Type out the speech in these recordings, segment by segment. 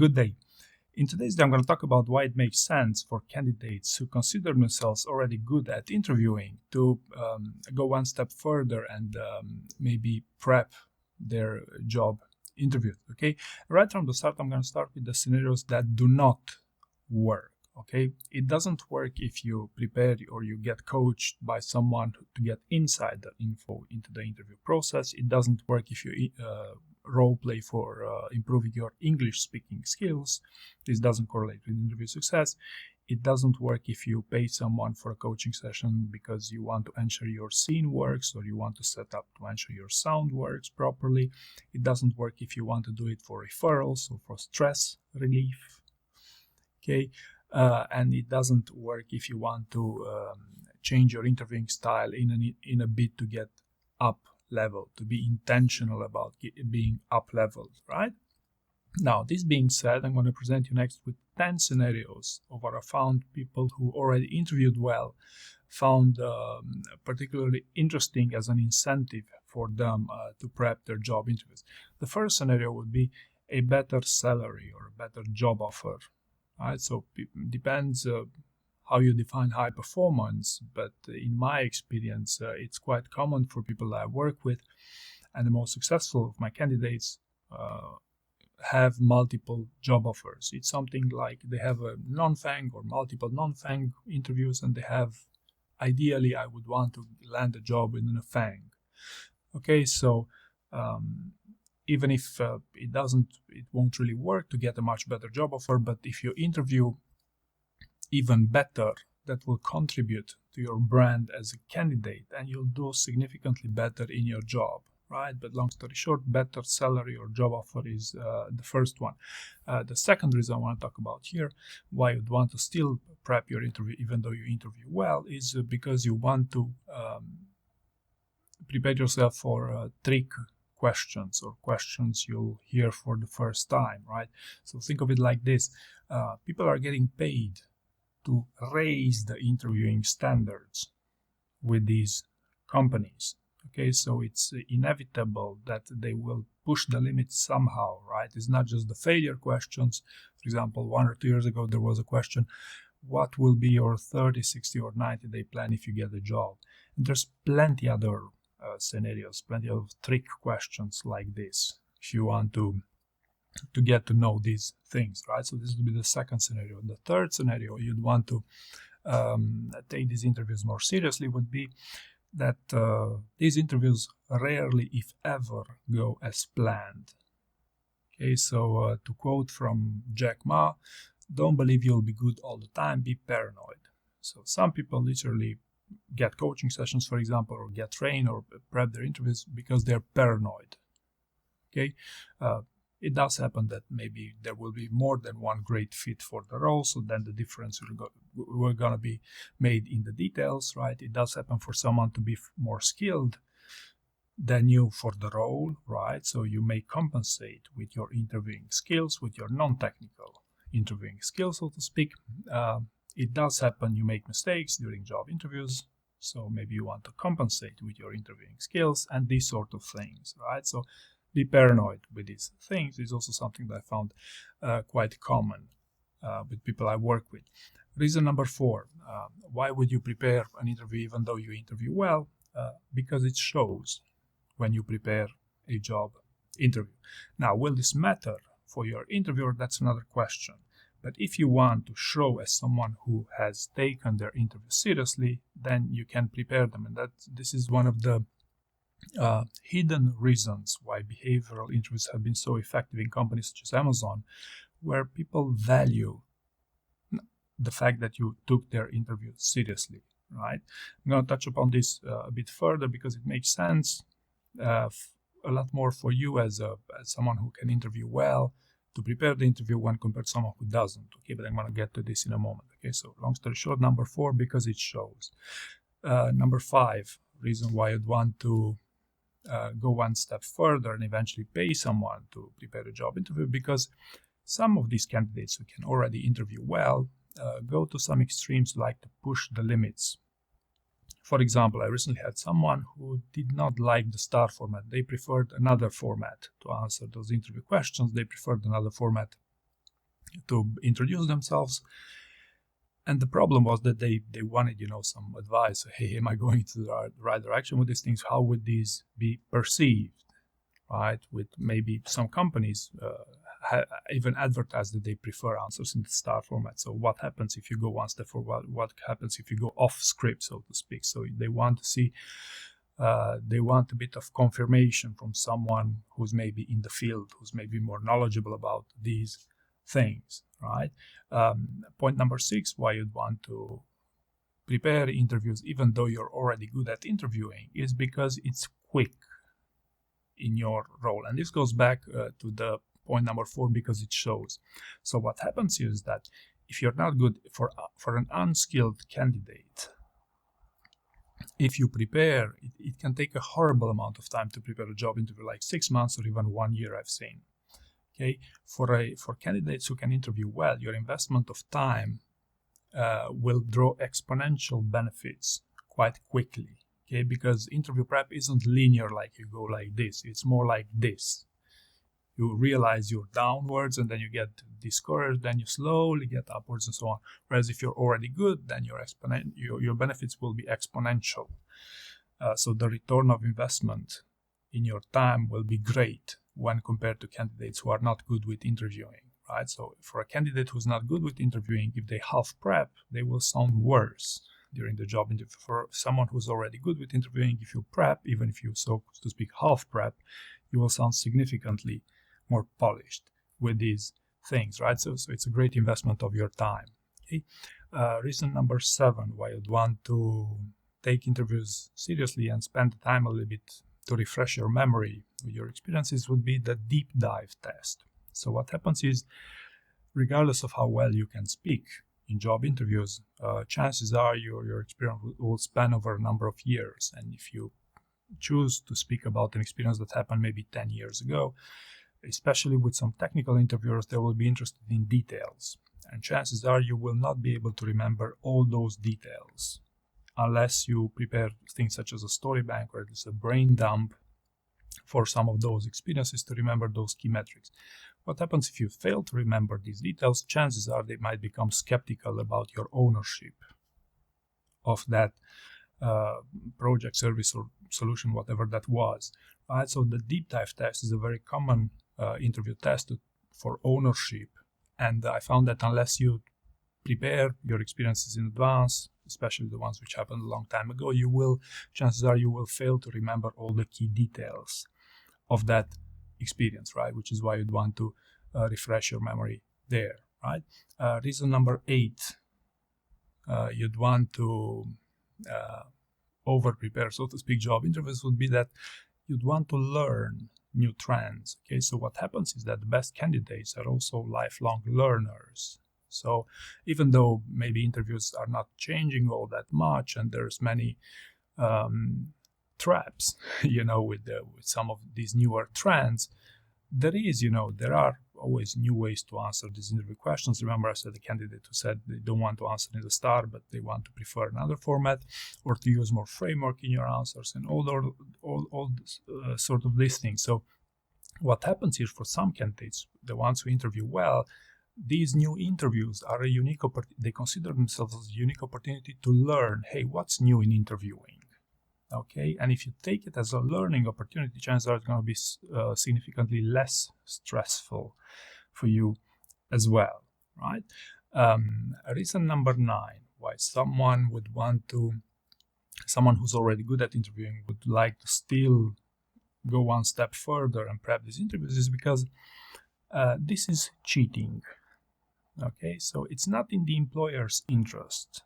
Good day. In today's day, I'm going to talk about why it makes sense for candidates who consider themselves already good at interviewing to go one step further and maybe prep their job interview. Okay, right from the start, I'm going to start with the scenarios that do not work. Okay, it doesn't work if you prepare or you get coached by someone to get inside the info into the interview process. It doesn't work if you role play for improving your English speaking skills. This doesn't correlate with interview success. It doesn't work if you pay someone for a coaching session because you want to ensure your scene works or you want to set up to ensure your sound works properly. It doesn't work if you want to do it for referrals or for stress relief. Okay, and it doesn't work if you want to change your interviewing style in a bid to get up level, to be intentional about being up leveled, right? Now, this being said, I'm going to present you next with 10 scenarios of what I found people who already interviewed well found particularly interesting as an incentive for them to prep their job interviews. The first scenario would be a better salary or a better job offer, right? So it depends how you define high performance, but in my experience, it's quite common for people I work with, and the most successful of my candidates have multiple job offers. It's something like they have a non-FANG or multiple non-FANG interviews, and they have, ideally, I would want to land a job within a FANG. Okay, so even if it won't really work to get a much better job offer, but if you interview even better, that will contribute to your brand as a candidate and you'll do significantly better in your job, right? But long story short, better salary or job offer is the first one. The second reason I want to talk about here, why you'd want to still prep your interview even though you interview well, is because you want to prepare yourself for trick questions or questions you'll hear for the first time, right? So think of it like this. People are getting paid to raise the interviewing standards with these companies. Okay, so it's inevitable that they will push the limits somehow, right? It's not just the failure questions. For example, 1 or 2 years ago, there was a question, what will be your 30, 60, or 90-day plan if you get a job? And there's plenty other scenarios, plenty of trick questions like this, if you want to get to know these things, right? So this would be the second scenario. The third scenario you'd want to take these interviews more seriously would be that these interviews rarely, if ever, go as planned. Okay, so to quote from Jack Ma, don't believe you'll be good all the time, be paranoid. So some people literally get coaching sessions, for example, or get trained or prep their interviews because they're paranoid. Okay, it does happen that maybe there will be more than one great fit for the role, so then the difference will going to be made in the details, right? It does happen for someone to be more skilled than you for the role, right? So you may compensate with your interviewing skills, with your non-technical interviewing skills, so to speak. It does happen you make mistakes during job interviews, so maybe you want to compensate with your interviewing skills and these sort of things, right? So be paranoid with these things is also something that I found quite common with people I work with. Reason number 4, why would you prepare an interview even though you interview well? Because it shows when you prepare a job interview. Now, will this matter for your interviewer? That's another question. But if you want to show as someone who has taken their interview seriously, then you can prepare them. And this is one of the hidden reasons why behavioral interviews have been so effective in companies such as Amazon, where people value the fact that you took their interview seriously, right? I'm going to touch upon this a bit further because it makes sense a lot more for you as someone who can interview well to prepare the interview when compared to someone who doesn't. Okay, but I'm going to get to this in a moment. Okay, so long story short, number 4, because it shows. Number 5, reason why you'd want to go one step further and eventually pay someone to prepare a job interview, because some of these candidates who can already interview well go to some extremes, like to push the limits. For example, I recently had someone who did not like the STAR format. They preferred another format to answer those interview questions. They preferred another format to introduce themselves. And the problem was that they wanted, some advice. Hey, am I going to the right direction with these things? How would these be perceived, right? With maybe some companies even advertise that they prefer answers in the star format. So what happens if you go one step forward? What happens if you go off script, so to speak? So they want to see, they want a bit of confirmation from someone who's maybe in the field, who's maybe more knowledgeable about these things, right? Point number 6, why you'd want to prepare interviews even though you're already good at interviewing, is because it's quick in your role. And this goes back to the point number 4, because it shows. So what happens is that if you're not good for an unskilled candidate, if you prepare, it can take a horrible amount of time to prepare a job interview, like 6 months or even 1 year, I've seen. Okay, for candidates who can interview well, your investment of time will draw exponential benefits quite quickly. Okay, because interview prep isn't linear, like you go like this. It's more like this. You realize you're downwards, and then you get discouraged, then you slowly get upwards, and so on. Whereas if you're already good, then your benefits will be exponential. So the return of investment in your time will be great when compared to candidates who are not good with interviewing, right? So for a candidate who's not good with interviewing, if they half prep, they will sound worse during the job interview. For someone who's already good with interviewing, if you prep, even if you, so to speak, half prep, you will sound significantly more polished with these things, right? So it's a great investment of your time. Okay. Reason number 7 why you'd want to take interviews seriously and spend the time a little bit to refresh your memory with your experiences would be the deep dive test. So what happens is, regardless of how well you can speak in job interviews, chances are your experience will span over a number of years. And if you choose to speak about an experience that happened maybe 10 years ago, especially with some technical interviewers, they will be interested in details. And chances are you will not be able to remember all those details unless you prepare things such as a story bank, or it's a brain dump for some of those experiences to remember those key metrics. What happens if you fail to remember these details? Chances are they might become skeptical about your ownership of that project, service, or solution, whatever that was. Right? So the deep dive test is a very common interview test for ownership. And I found that unless you prepare your experiences in advance, especially the ones which happened a long time ago, chances are you will fail to remember all the key details of that experience, right? Which is why you'd want to refresh your memory there, right? Reason number 8, you'd want to over-prepare, so to speak, job interviews would be that you'd want to learn new trends. Okay, so what happens is that the best candidates are also lifelong learners. So even though maybe interviews are not changing all that much, and there's many traps, with some of these newer trends, there are always new ways to answer these interview questions. Remember, I said the candidate who said they don't want to answer in the star, but they want to prefer another format, or to use more framework in your answers, and all sort of these things. So what happens here for some candidates, the ones who interview well, these new interviews are a unique opportunity. They consider themselves as a unique opportunity to learn, hey, what's new in interviewing? Okay, and if you take it as a learning opportunity, chances are it's going to be significantly less stressful for you as well, right? Reason number 9 why someone who's already good at interviewing would like to still go one step further and prep these interviews is because this is cheating. Okay, so it's not in the employer's interest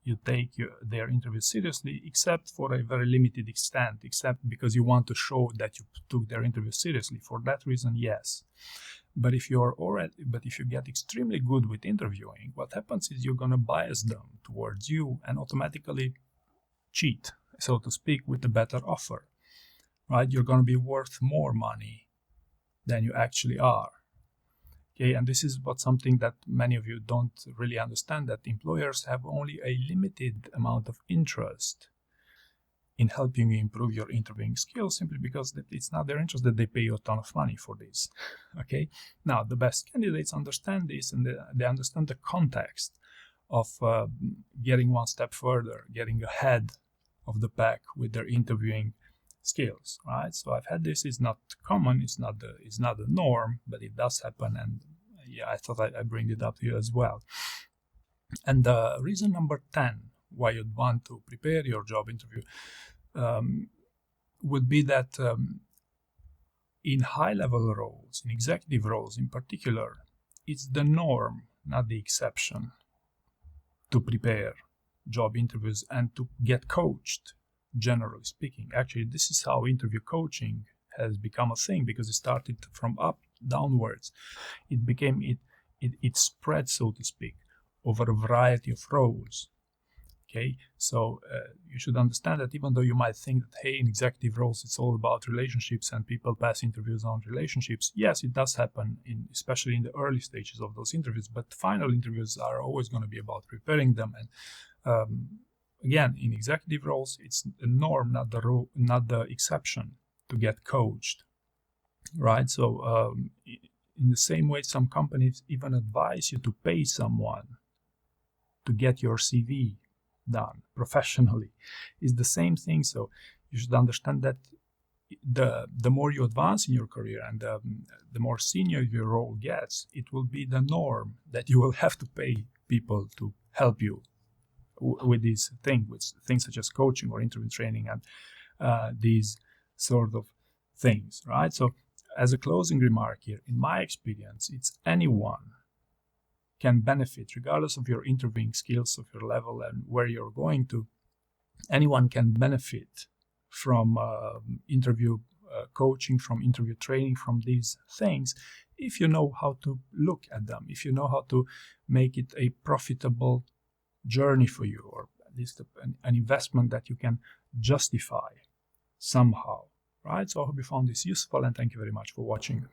you take their interview seriously, except for a very limited extent, except because you want to show that you took their interview seriously. For that reason, yes. But if you get extremely good with interviewing, what happens is you're going to bias them towards you and automatically cheat, so to speak, with a better offer, right? You're going to be worth more money than you actually are. Okay, and this is something that many of you don't really understand, that employers have only a limited amount of interest in helping you improve your interviewing skills, simply because it's not their interest that they pay you a ton of money for this. Okay, now the best candidates understand this, and they understand the context of getting one step further, getting ahead of the pack with their interviewing skills, right? So I've had this. It's not common, it's not the norm, but it does happen, and yeah, I thought I bring it up to you as well. And reason number 10 why you'd want to prepare your job interview would be that in high-level roles, in executive roles in particular, it's the norm, not the exception, to prepare job interviews and to get coached, generally speaking. Actually, this is how interview coaching has become a thing, because it started from up downwards. It spread, so to speak, over a variety of roles. Okay, so you should understand that even though you might think that, hey, in executive roles it's all about relationships and people pass interviews on relationships, yes, it does happen, especially in the early stages of those interviews, but final interviews are always going to be about preparing them. And again, in executive roles, it's the norm, not the exception, to get coached, right? So in the same way, some companies even advise you to pay someone to get your CV done professionally. Is the same thing. So you should understand that the more you advance in your career and the more senior your role gets, it will be the norm that you will have to pay people to help you with these things, with things such as coaching or interview training and these sort of things, right? So as a closing remark here, in my experience, it's anyone can benefit, regardless of your interviewing skills, of your level and where you're going to. Anyone can benefit from interview coaching, from interview training, from these things, if you know how to look at them, if you know how to make it a profitable journey for you, or at least an investment that you can justify somehow, right? So I hope you found this useful, and thank you very much for watching.